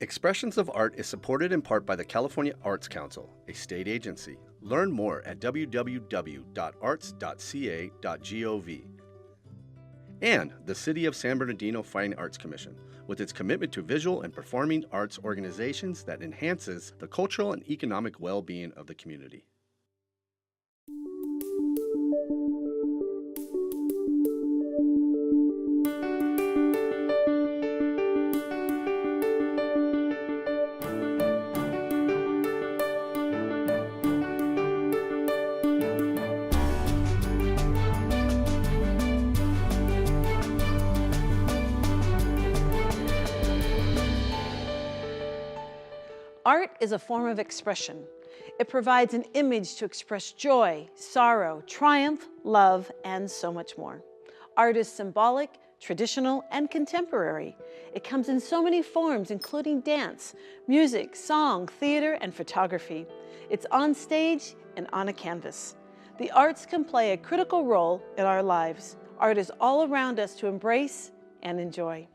Expressions of Art is supported in part by the California Arts Council, a state agency. Learn more at www.arts.ca.gov. And the City of San Bernardino Fine Arts Commission, with its commitment to visual and performing arts organizations that enhances the cultural and economic well-being of the community. Art is a form of expression. It provides an image to express joy, sorrow, triumph, love, and so much more. Art is symbolic, traditional, and contemporary. It comes in so many forms, including dance, music, song, theater, and photography. It's on stage and on a canvas. The arts can play a critical role in our lives. Art is all around us to embrace and enjoy.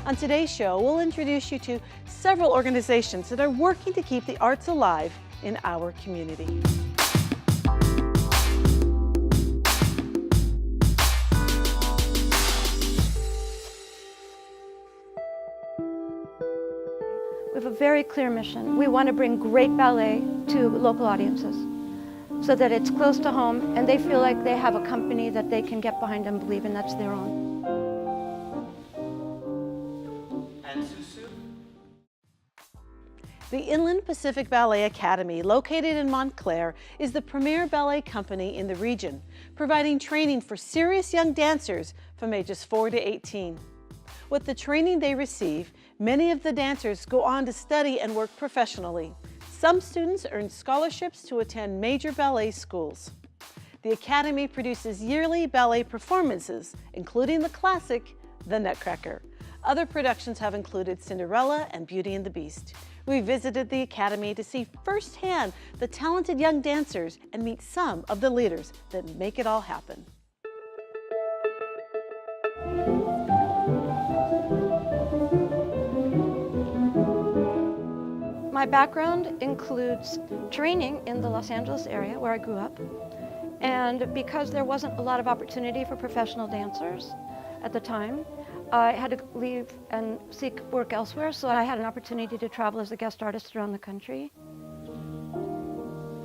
On today's show, we'll introduce you to several organizations that are working to keep the arts alive in our community. We have a very clear mission. We want to bring great ballet to local audiences so that it's close to home and they feel like they have a company that they can get behind and believe in that's their own. The Inland Pacific Ballet Academy, located in Montclair, is the premier ballet company in the region, providing training for serious young dancers from ages 4 to 18. With the training they receive, many of the dancers go on to study and work professionally. Some students earn scholarships to attend major ballet schools. The Academy produces yearly ballet performances, including the classic, The Nutcracker. Other productions have included Cinderella and Beauty and the Beast. We visited the Academy to see firsthand the talented young dancers and meet some of the leaders that make it all happen. My background includes training in the Los Angeles area where I grew up. And because there wasn't a lot of opportunity for professional dancers at the time, I had to leave and seek work elsewhere, so I had an opportunity to travel as a guest artist around the country.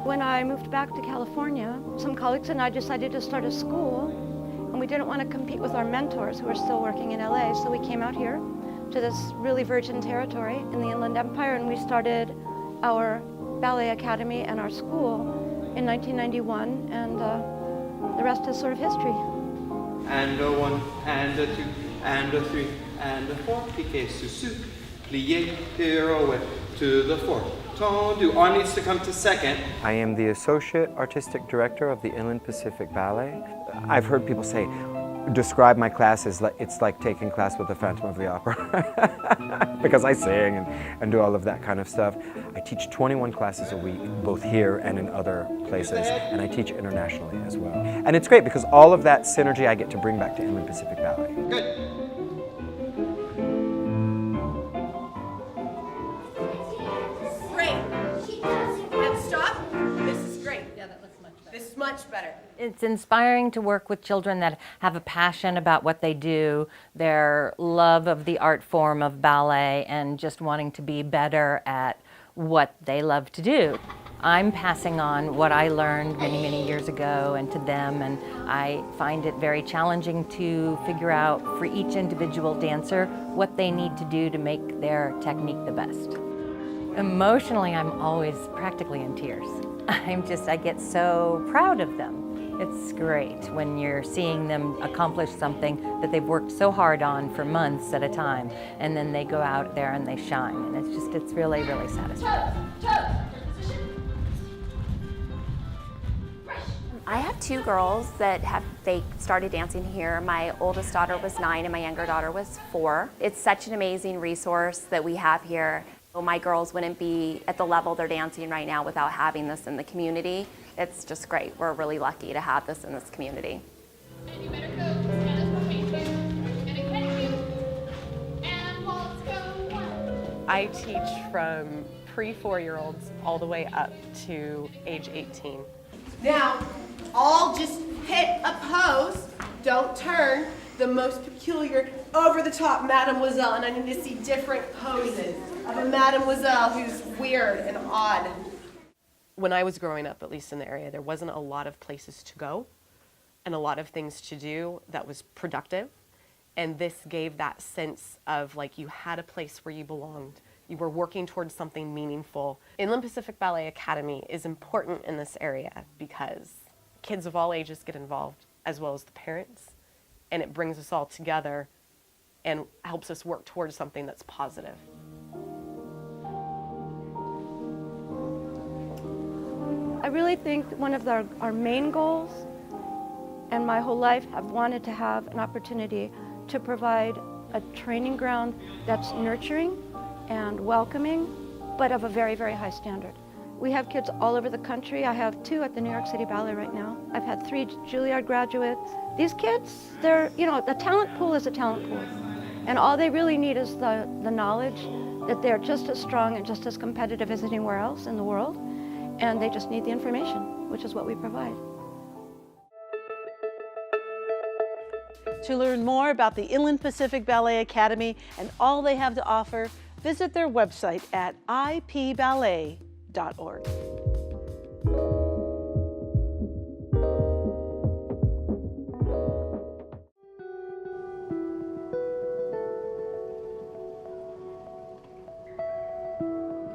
When I moved back to California, some colleagues and I decided to start a school, and we didn't want to compete with our mentors who were still working in LA, so we came out here to this really virgin territory in the Inland Empire, and we started our ballet academy and our school in 1991, and the rest is sort of history. And a 1, and a 2, and a 3, and a 4, piqué sous soup, plié, pirouette, to the 4. Tendu, on needs to come to second. I am the Associate Artistic Director of the Inland Pacific Ballet. I've heard people say, describe my class as it's like taking class with the Phantom of the Opera. Because I sing and do all of that kind of stuff. I teach 21 classes a week, both here and in other places, and I teach internationally as well. And it's great because all of that synergy I get to bring back to Inland Pacific Ballet. Good. Great. And stop. This is great. Yeah, that looks much better. This is much better. It's inspiring to work with children that have a passion about what they do, their love of the art form of ballet, and just wanting to be better at what they love to do. I'm passing on what I learned many, many years ago and to them, and I find it very challenging to figure out for each individual dancer what they need to do to make their technique the best. Emotionally, I'm always practically in tears. I get so proud of them. It's great when you're seeing them accomplish something that they've worked so hard on for months at a time, and then they go out there and they shine, and it's really, really satisfying. I have two girls that they started dancing here. My oldest daughter was 9 and my younger daughter was 4. It's such an amazing resource that we have here. My girls wouldn't be at the level they're dancing right now without having this in the community. It's just great. We're really lucky to have this in this community. And you better go, Candace will paint you, and it catch you, and waltz go one. I teach from pre-4-year-olds all the way up to age 18. Now, all just hit a pose. Don't turn. The most peculiar, over-the-top mademoiselle, and I need to see different poses of a mademoiselle who's weird and odd. When I was growing up, at least in the area, there wasn't a lot of places to go and a lot of things to do that was productive. And this gave that sense of like you had a place where you belonged. You were working towards something meaningful. Inland Pacific Ballet Academy is important in this area because kids of all ages get involved, as well as the parents, and it brings us all together and helps us work towards something that's positive. I really think one of our main goals, and my whole life I've wanted to have an opportunity to provide a training ground that's nurturing and welcoming, but of a very, very high standard. We have kids all over the country. I have 2 at the New York City Ballet right now. I've had 3 Juilliard graduates. These kids, the talent pool is a talent pool. And all they really need is the knowledge that they're just as strong and just as competitive as anywhere else in the world. And they just need the information, which is what we provide. To learn more about the Inland Pacific Ballet Academy and all they have to offer, visit their website at ipballet.org.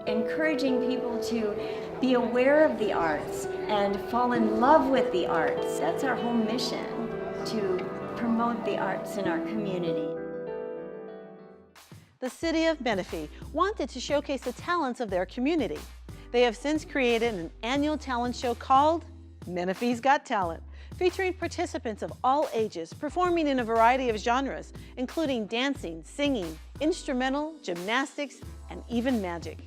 Encouraging people to be aware of the arts and fall in love with the arts. That's our whole mission, to promote the arts in our community. The city of Minifys wanted to showcase the talents of their community. They have since created an annual talent show called Minifys Got Talent, featuring participants of all ages performing in a variety of genres, including dancing, singing, instrumental, gymnastics, and even magic.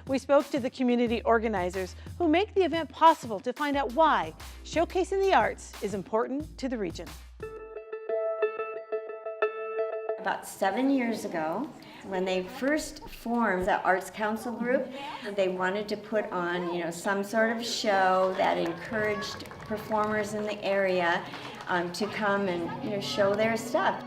We spoke to the community organizers who make the event possible to find out why showcasing the arts is important to the region. About 7 years ago, when they first formed the Arts Council group, they wanted to put on, some sort of show that encouraged performers in the area to come and, show their stuff.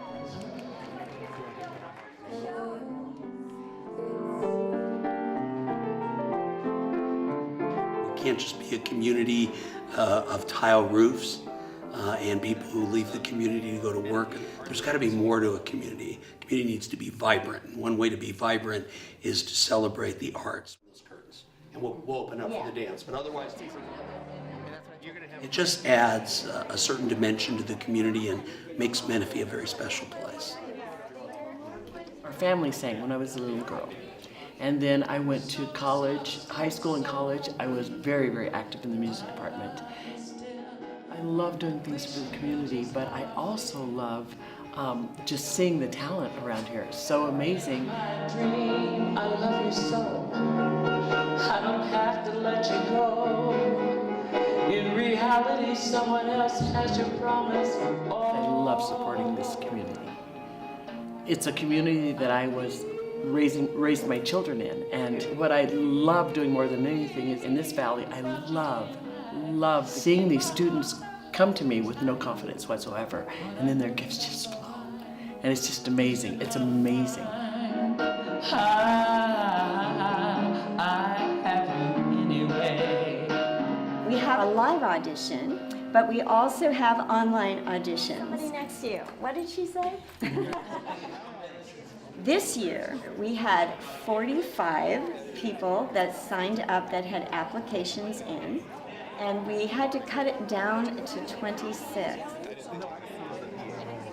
It can't just be a community of tile roofs and people who leave the community to go to work. There's got to be more to a community. A community needs to be vibrant. And one way to be vibrant is to celebrate the arts. And we'll open up for the dance, but otherwise, it just adds a certain dimension to the community and makes Menifee a very special place. Our family sang when I was a little girl. And then I went to college, high school and college. I was very, very active in the music department. I love doing things for the community, but I also love just seeing the talent around here. It's so amazing. Dream, I love you so. I don't have to let you go. In reality, someone else has your promise. I love supporting this community. It's a community that I was raised my children in, and what I love doing more than anything is in this valley, I love seeing these students come to me with no confidence whatsoever, and then their gifts just flow. And it's just amazing. It's amazing. I have you anyway. We have a live audition, but we also have online auditions. Somebody next to you. What did she say? This year, we had 45 people that signed up that had applications in, and we had to cut it down to 26.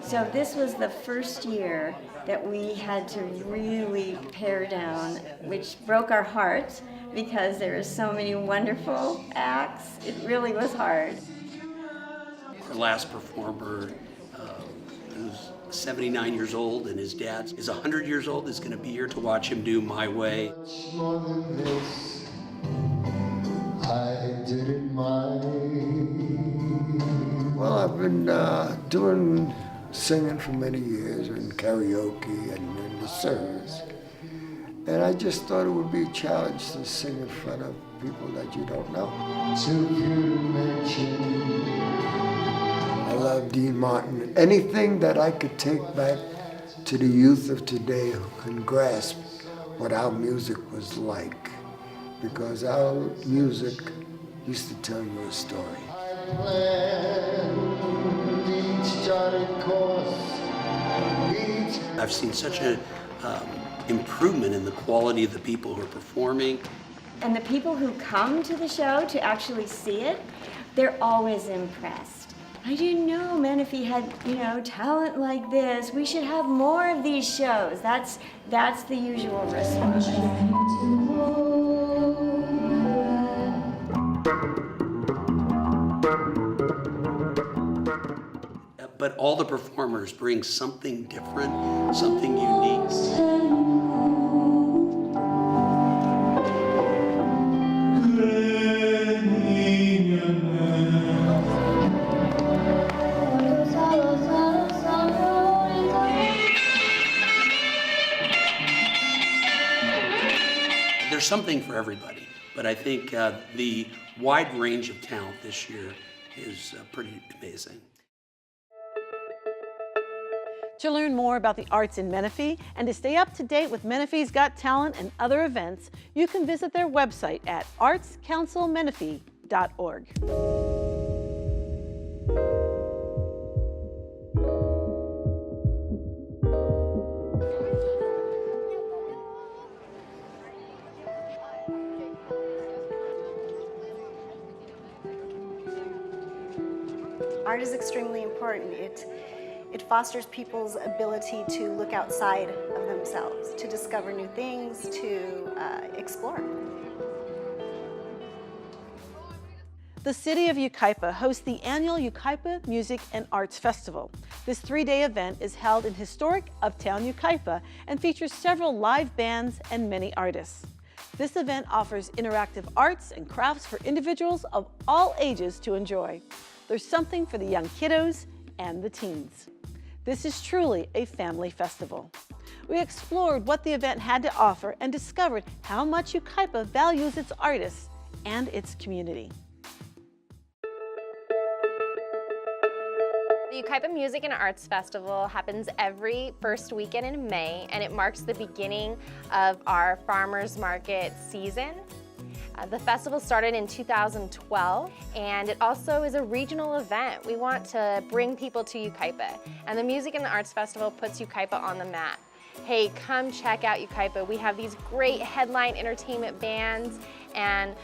So this was the first year that we had to really pare down, which broke our hearts because there were so many wonderful acts. It really was hard. Our last performer, who's 79 years old, and his dad is 100 years old, is going to be here to watch him do My Way. More than this, I did it my way. Well, I've been doing singing for many years, and karaoke and in the service. And I just thought it would be a challenge to sing in front of people that you don't know. Too few to mention. I love Dean Martin. Anything that I could take back to the youth of today who can grasp what our music was like. Because our music used to tell you a story. I planned each charted course. I've seen such an improvement in the quality of the people who are performing. And the people who come to the show to actually see it, they're always impressed. I didn't know Menifee had, talent like this. We should have more of these shows. That's the usual response. But all the performers bring something different, something unique. There's something for everybody, but I think the wide range of talent this year is pretty amazing. To learn more about the arts in Menifee and to stay up to date with Minifys Got Talent and other events, you can visit their website at artscouncilmenifee.org. Art is extremely important. It fosters people's ability to look outside of themselves, to discover new things, to explore. The city of Yucaipa hosts the annual Yucaipa Music and Arts Festival. This 3-day event is held in historic Uptown Yucaipa and features several live bands and many artists. This event offers interactive arts and crafts for individuals of all ages to enjoy. There's something for the young kiddos and the teens. This is truly a family festival. We explored what the event had to offer and discovered how much Yucaipa values its artists and its community. The Yucaipa Music and Arts Festival happens every first weekend in May, and it marks the beginning of our farmers market season. The festival started in 2012, and it also is a regional event. We want to bring people to Yucaipa, and the Music and the Arts Festival puts Yucaipa on the map. Hey, come check out Yucaipa. We have these great headline entertainment bands, and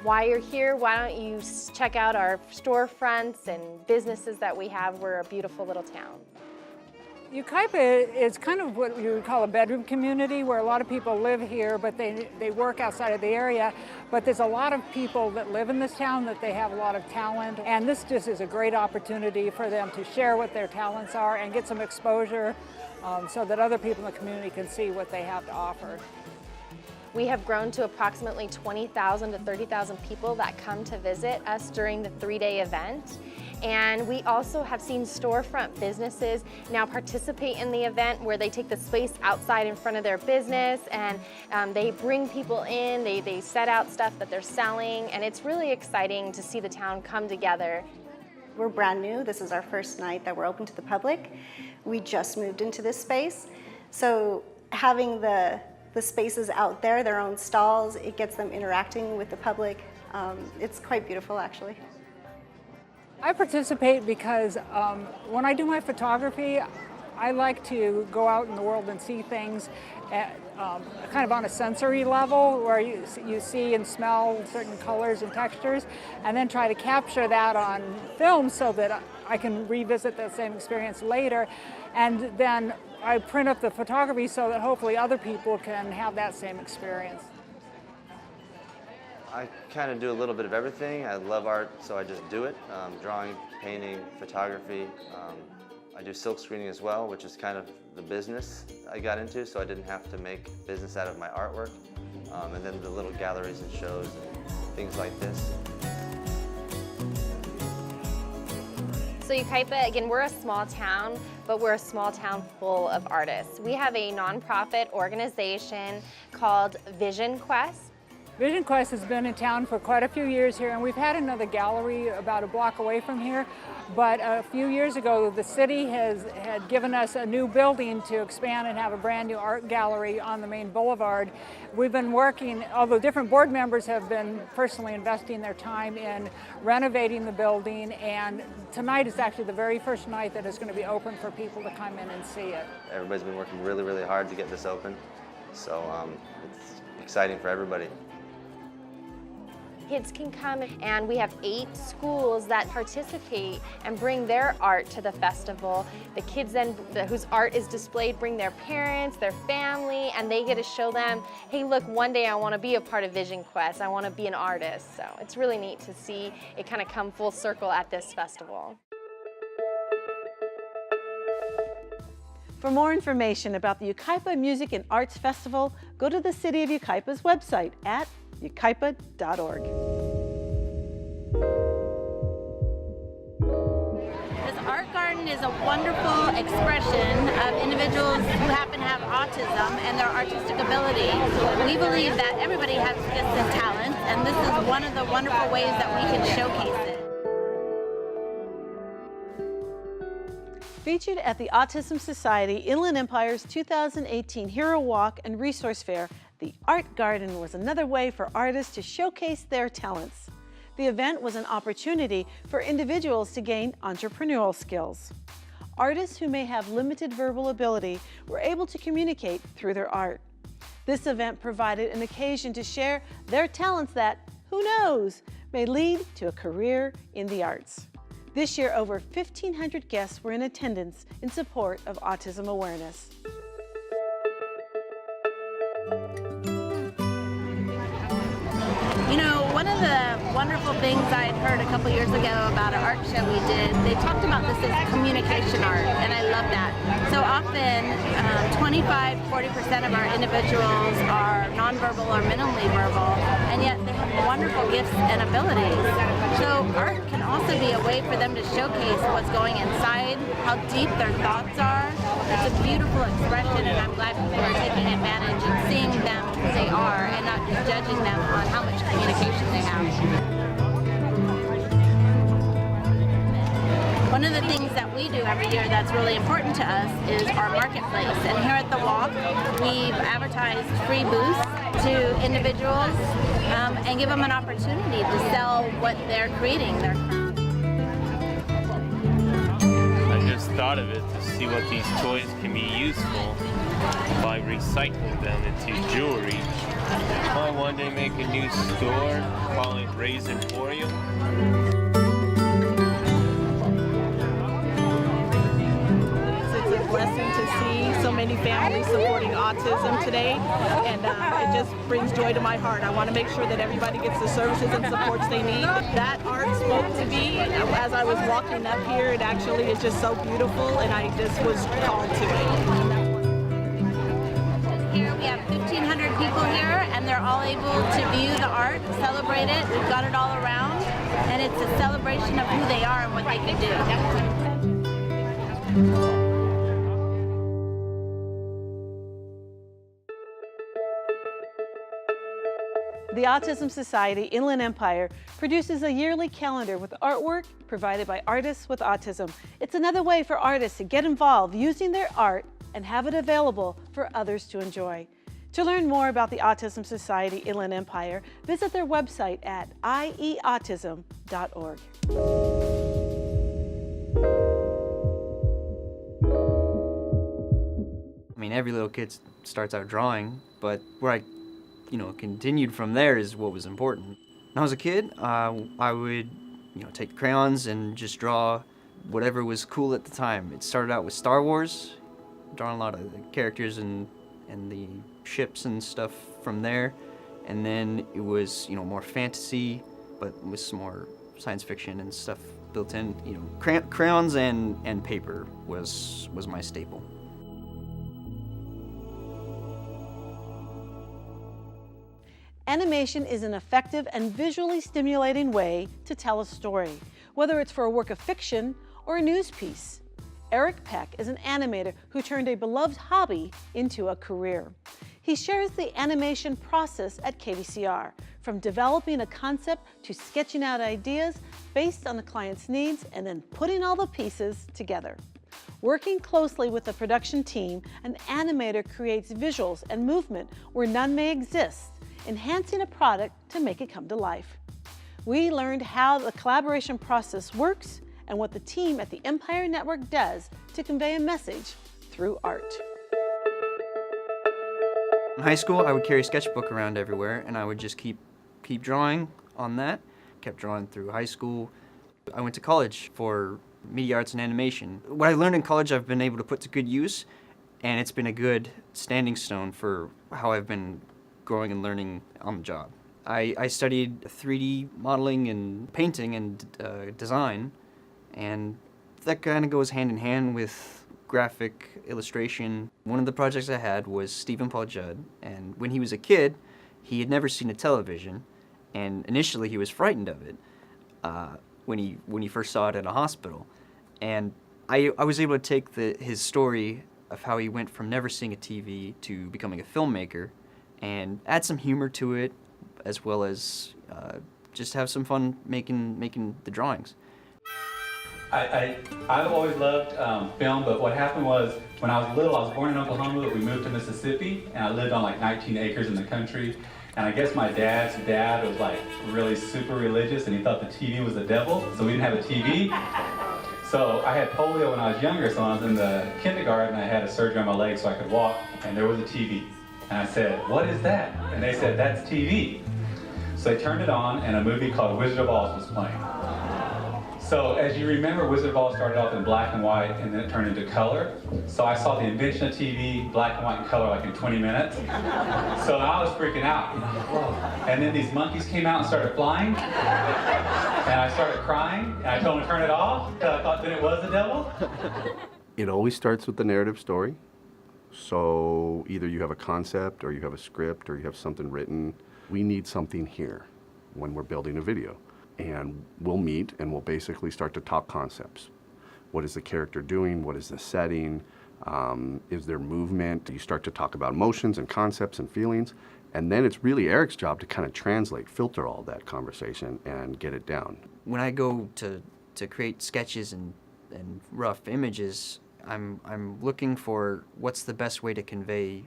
while you're here, why don't you check out our storefronts and businesses that we have. We're a beautiful little town. Yucaipa is kind of what you would call a bedroom community, where a lot of people live here, but they work outside of the area. But there's a lot of people that live in this town that they have a lot of talent, and this just is a great opportunity for them to share what their talents are and get some exposure so that other people in the community can see what they have to offer. We have grown to approximately 20,000 to 30,000 people that come to visit us during the 3-day event. And we also have seen storefront businesses now participate in the event, where they take the space outside in front of their business, and they bring people in, they set out stuff that they're selling, and it's really exciting to see the town come together. We're brand new. This is our first night that we're open to the public. We just moved into this space. So having the spaces out there, their own stalls, it gets them interacting with the public. It's quite beautiful, actually. I participate because when I do my photography, I like to go out in the world and see things at, kind of on a sensory level, where you see and smell certain colors and textures, and then try to capture that on film so that I can revisit that same experience later. And then I print up the photography so that hopefully other people can have that same experience. I kind of do a little bit of everything. I love art, so I just do it. Drawing, painting, photography. I do silk screening as well, which is kind of the business I got into, so I didn't have to make business out of my artwork. And then the little galleries and shows and things like this. So Yucaipa, again, we're a small town, but we're a small town full of artists. We have a nonprofit organization called Vision Quest. Vision Quest has been in town for quite a few years here, and we've had another gallery about a block away from here. But a few years ago, the city had given us a new building to expand and have a brand new art gallery on the main boulevard. We've been working, although different board members have been personally investing their time in renovating the building, and tonight is actually the very first night that it's going to be open for people to come in and see it. Everybody's been working really, really hard to get this open, so it's exciting for everybody. Kids can come, and we have 8 schools that participate and bring their art to the festival. The kids then, whose art is displayed, bring their parents, their family, and they get to show them, hey look, one day I want to be a part of Vision Quest, I want to be an artist. So it's really neat to see it kind of come full circle at this festival. For more information about the Yucaipa Music and Arts Festival, go to the City of Yucaipa's website at yucaipa.org. This art garden is a wonderful expression of individuals who happen to have autism and their artistic ability. We believe that everybody has gifts and talents, and this is one of the wonderful ways that we can showcase it. Featured at the Autism Society Inland Empire's 2018 Hero Walk and Resource Fair, the Art Garden was another way for artists to showcase their talents. The event was an opportunity for individuals to gain entrepreneurial skills. Artists who may have limited verbal ability were able to communicate through their art. This event provided an occasion to share their talents that, who knows, may lead to a career in the arts. This year, over 1,500 guests were in attendance in support of autism awareness. You know, one of the wonderful things I'd heard a couple years ago about an art show we did, they talked about this as communication art, and I love that. So often, 25–40% of our individuals are nonverbal or minimally verbal, and yet they have wonderful gifts and abilities. So art can also be a way for them to showcase what's going inside, how deep their thoughts are. It's a beautiful expression, and I'm glad people are taking advantage and seeing them who they are and not just judging them on how much communication they have. One of the things that we do every year that's really important to us is our marketplace. And here at the Walk, we've advertised free booths to individuals and give them an opportunity to sell what they're creating. I just thought of it to see what these toys can be useful by recycling them into jewelry. I one day make a new store, call it Ray's Emporium. It's a blessing to see so many families supporting autism today, and it just brings joy to my heart. I want to make sure that everybody gets the services and supports they need. That art spoke to me as I was walking up here. It actually is just so beautiful, and I just was called to it. Here we have 1,500 people here, and they're all able to view the art, celebrate it. We've got it all around, and it's a celebration of who they are and what they can do. The Autism Society Inland Empire produces a yearly calendar with artwork provided by artists with autism. It's another way for artists to get involved using their art and have it available for others to enjoy. To learn more about the Autism Society Inland Empire, visit their website at ieautism.org. I mean, every little kid starts out drawing, but where I continued from there is what was important. When I was a kid, I would, take crayons and just draw whatever was cool at the time. It started out with Star Wars, drawing a lot of the characters and the ships and stuff from there. And then it was, more fantasy, but with some more science fiction and stuff built in. Crayons and paper was my staple. Animation is an effective and visually stimulating way to tell a story, whether it's for a work of fiction or a news piece. Eric Peck is an animator who turned a beloved hobby into a career. He shares the animation process at KVCR, from developing a concept to sketching out ideas based on the client's needs and then putting all the pieces together. Working closely with the production team, an animator creates visuals and movement where none may exist, enhancing a product to make it come to life. We learned how the collaboration process works and what the team at the Empire Network does to convey a message through art. In high school, I would carry a sketchbook around everywhere, and I would just keep drawing on that. Kept drawing through high school. I went to college for media arts and animation. What I learned in college, I've been able to put to good use, and it's been a good standing stone for how I've been growing and learning on the job. I studied 3D modeling and painting and design, and that kind of goes hand in hand with graphic illustration. One of the projects I had was Stephen Paul Judd, and when he was a kid, he had never seen a television, and initially he was frightened of it when he first saw it at a hospital. And I was able to take his story of how he went from never seeing a TV to becoming a filmmaker and add some humor to it, as well as just have some fun making the drawings. I've always loved film, but what happened was when I was little, I was born in Oklahoma, but we moved to Mississippi, and I lived on like 19 acres in the country. And I guess my dad's dad was like really super religious, and he thought the TV was the devil, so we didn't have a TV. So I had polio when I was younger, so when I was in the kindergarten, I had a surgery on my leg so I could walk, and there was a TV. And I said, "What is that?" And they said, "That's TV." So they turned it on, and a movie called Wizard of Oz was playing. So as you remember, Wizard of Oz started off in black and white, and then it turned into color. So I saw the invention of TV, black and white and color, like in 20 minutes. So I was freaking out. Whoa. And then these monkeys came out and started flying, and I started crying, and I told them to turn it off, because I thought that it was the devil. It always starts with the narrative story. So either you have a concept, or you have a script, or you have something written. We need something here when we're building a video. And we'll meet and we'll basically start to talk concepts. What is the character doing? What is the setting? Is there movement? You start to talk about emotions and concepts and feelings. And then it's really Eric's job to kind of translate, filter all that conversation and get it down. When I go to create sketches and rough images, I'm looking for what's the best way to convey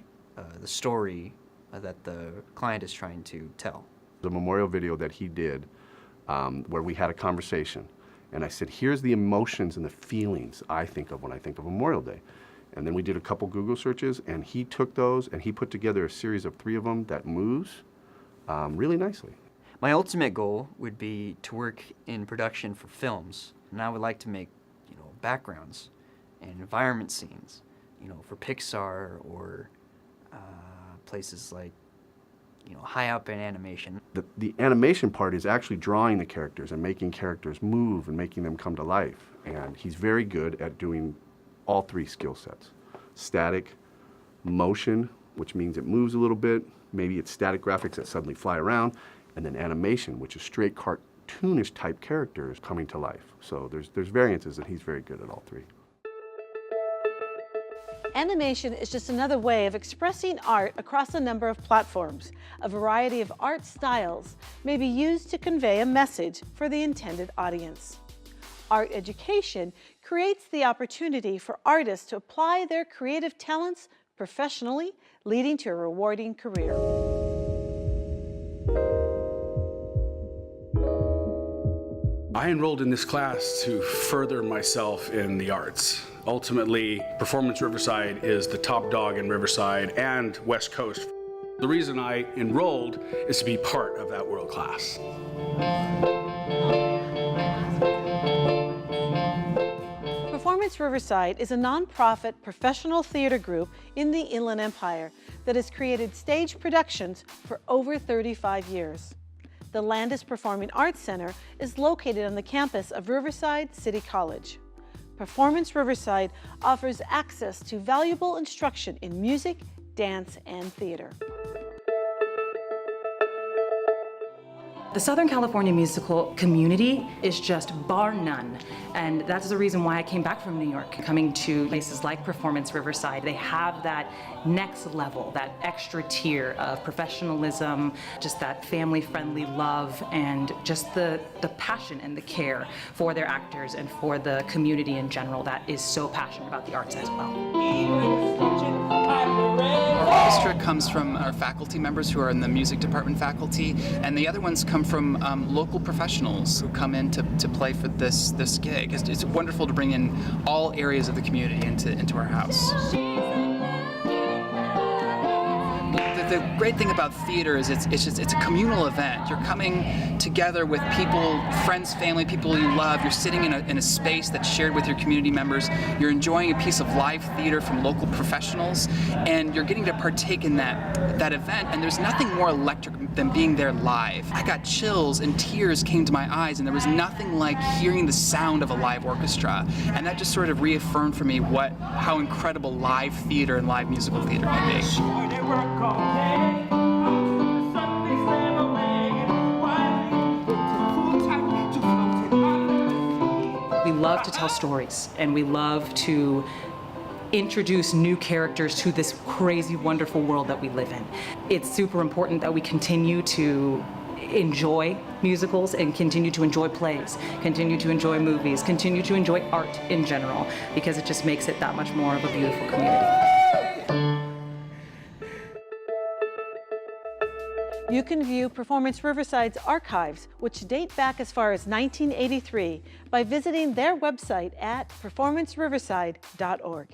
the story that the client is trying to tell. The memorial video that he did, where we had a conversation, and I said, here's the emotions and the feelings I think of when I think of Memorial Day. And then we did a couple Google searches, and he took those and he put together a series of 3 of them that moves really nicely. My ultimate goal would be to work in production for films, and I would like to make, backgrounds and environment scenes, for Pixar or places like, high up in animation. The animation part is actually drawing the characters and making characters move and making them come to life. And he's very good at doing all 3 skill sets. Static, motion, which means it moves a little bit. Maybe it's static graphics that suddenly fly around. And then animation, which is straight cartoonish type characters coming to life. So there's variances, and he's very good at all 3. Animation is just another way of expressing art across a number of platforms. A variety of art styles may be used to convey a message for the intended audience. Art education creates the opportunity for artists to apply their creative talents professionally, leading to a rewarding career. I enrolled in this class to further myself in the arts. Ultimately, Performance Riverside is the top dog in Riverside and West Coast. The reason I enrolled is to be part of that world class. Performance Performance Riverside is a nonprofit professional theater group in the Inland Empire that has created stage productions for over 35 years. The Landis Performing Arts Center is located on the campus of Riverside City College. Performance Riverside offers access to valuable instruction in music, dance, and theater. The Southern California musical community is just bar none, and that's the reason why I came back from New York. Coming to places like Performance Riverside, they have that next level, that extra tier of professionalism, just that family-friendly love, and just the passion and the care for their actors and for the community in general that is so passionate about the arts as well. Our orchestra comes from our faculty members who are in the music department faculty, and the other ones come from local professionals who come in to play for this gig. It's wonderful to bring in all areas of the community into our house. The great thing about theater is it's a communal event. You're coming together with people, friends, family, people you love. You're sitting in a space that's shared with your community members. You're enjoying a piece of live theater from local professionals, and you're getting to partake in that event. And there's nothing more electric than being there live. I got chills and tears came to my eyes, and there was nothing like hearing the sound of a live orchestra. And that just sort of reaffirmed for me how incredible live theater and live musical theater can be. We love to tell stories, and we love to introduce new characters to this crazy, wonderful world that we live in. It's super important that we continue to enjoy musicals and continue to enjoy plays, continue to enjoy movies, continue to enjoy art in general, because it just makes it that much more of a beautiful community. You can view Performance Riverside's archives, which date back as far as 1983, by visiting their website at performanceriverside.org.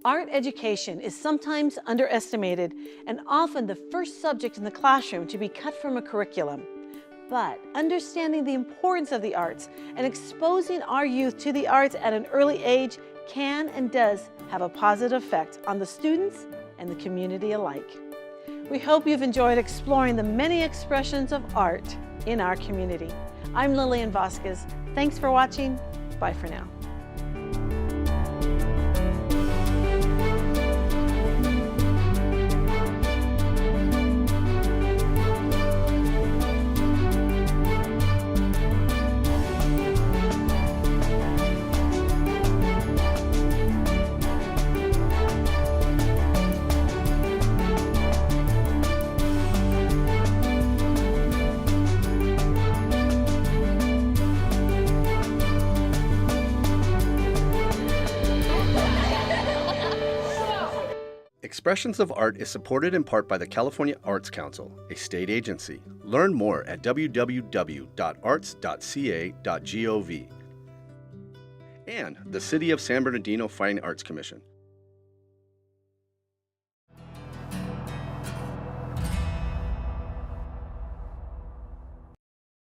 Art education is sometimes underestimated and often the first subject in the classroom to be cut from a curriculum. But understanding the importance of the arts and exposing our youth to the arts at an early age can and does have a positive effect on the students and the community alike. We hope you've enjoyed exploring the many expressions of art in our community. I'm Lillian Vasquez. Thanks for watching. Bye for now. Expressions of Art is supported in part by the California Arts Council, a state agency. Learn more at www.arts.ca.gov. And the City of San Bernardino Fine Arts Commission.